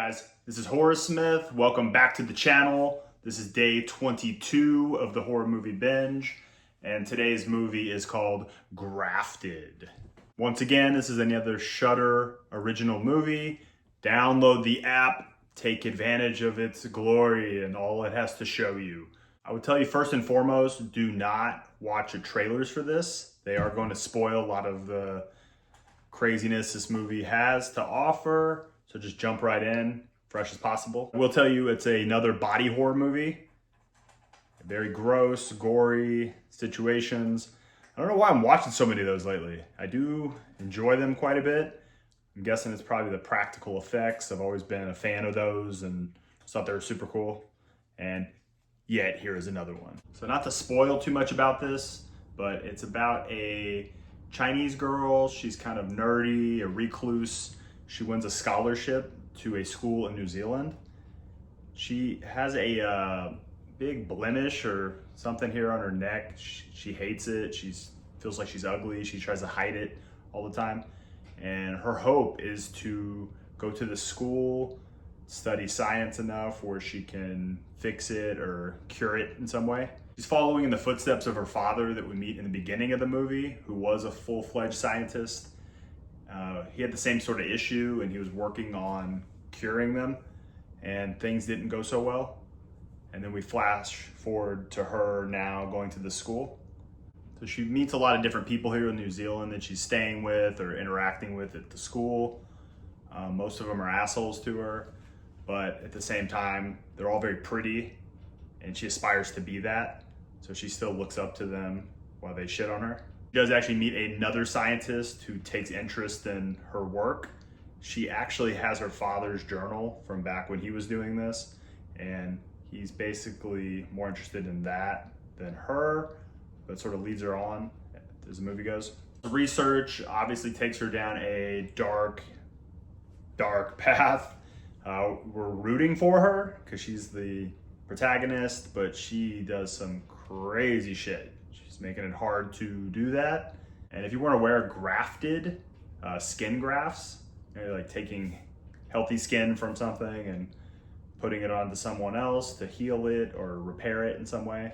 guys, this is Horrorsmith. Welcome back to the channel. This is day 22 of the horror movie binge, and today's movie is called Grafted. Once again, this is another Shudder original movie. Download the app, take advantage of its glory and all it has to show you. I would tell you first and foremost, do not watch the trailers for this. They are going to spoil a lot of the craziness this movie has to offer. So just jump right in, fresh as possible. I will tell you it's another body horror movie. Very gross, gory situations. I don't know why I'm watching so many of those lately. I do enjoy them quite a bit. I'm guessing it's probably the practical effects. I've always been a fan of those and just thought they were super cool. And yet here is another one. So not to spoil too much about this, but it's about a Chinese girl. She's kind of nerdy, a recluse. She wins a scholarship to a school in New Zealand. She has a big blemish or something here on her neck. She hates it. She feels like she's ugly. She tries to hide it all the time. And her hope is to go to the school, study science enough where she can fix it or cure it in some way. She's following in the footsteps of her father that we meet in the beginning of the movie, who was a full-fledged scientist. He had the same sort of issue and he was working on curing them, and things didn't go so well. And then we flash forward to her now going to the school. So she meets a lot of different people here in New Zealand that she's staying with or interacting with at the school. Most of them are assholes to her, but at the same time, they're all very pretty and she aspires to be that. So she still looks up to them while they shit on her. She does actually meet another scientist who takes interest in her work. She actually has her father's journal from back when he was doing this, and he's basically more interested in that than her, but sort of leads her on as the movie goes. The research obviously takes her down a dark path. We're rooting for her because she's the protagonist, but she does some crazy shit. She's making it hard to do that. And if you weren't aware, grafted, skin grafts, like taking healthy skin from something and putting it onto someone else to heal it or repair it in some way.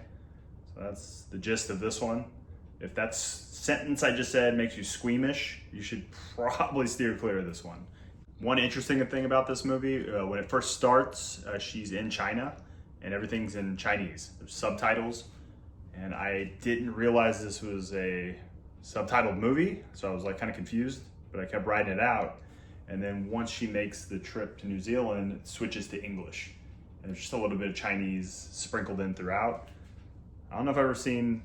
So that's the gist of this one. If that sentence I just said makes you squeamish, you should probably steer clear of this one. One interesting thing about this movie, when it first starts, she's in China and everything's in Chinese. There's subtitles, and I didn't realize this was a subtitled movie, so I was like kind of confused, but I kept writing it out. And then once she makes the trip to New Zealand, it switches to English. And there's just a little bit of Chinese sprinkled in throughout. I don't know if I've ever seen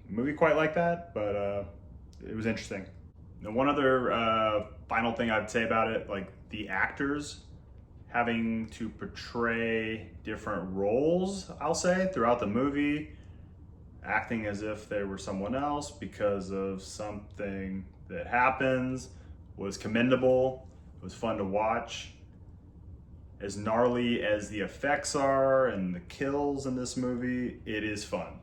a movie quite like that, but it was interesting. Now, one other final thing I'd say about it, like the actors having to portray different roles, I'll say, throughout the movie, acting as if they were someone else because of something that happens, was commendable. It was fun to watch. As gnarly as the effects are and the kills in this movie, it is fun.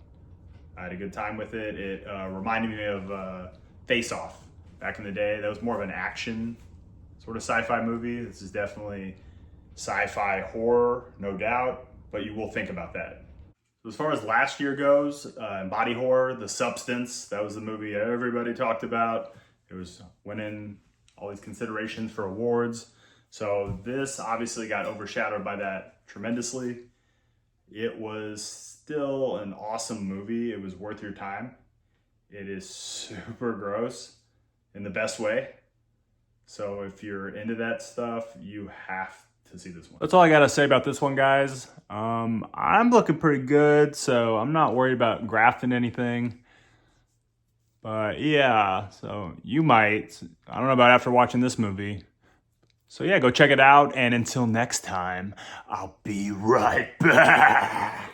I had a good time with it. It reminded me of Face Off back in the day. That was more of an action sort of sci-fi movie. This is definitely sci-fi horror, no doubt, but you will think about that. So as far as last year goes, in body horror, The Substance, that was the movie everybody talked about. It was winning all these considerations for awards. So this obviously got overshadowed by that tremendously. It was still an awesome movie. It was worth your time. It is super gross in the best way. So if you're into that stuff, you have to see this one. That's all I gotta say about this one, guys. I'm looking pretty good, so I'm not worried about grafting anything. But yeah, so you might. I don't know about after watching this movie. So yeah, go check it out, and until next time, I'll be right back.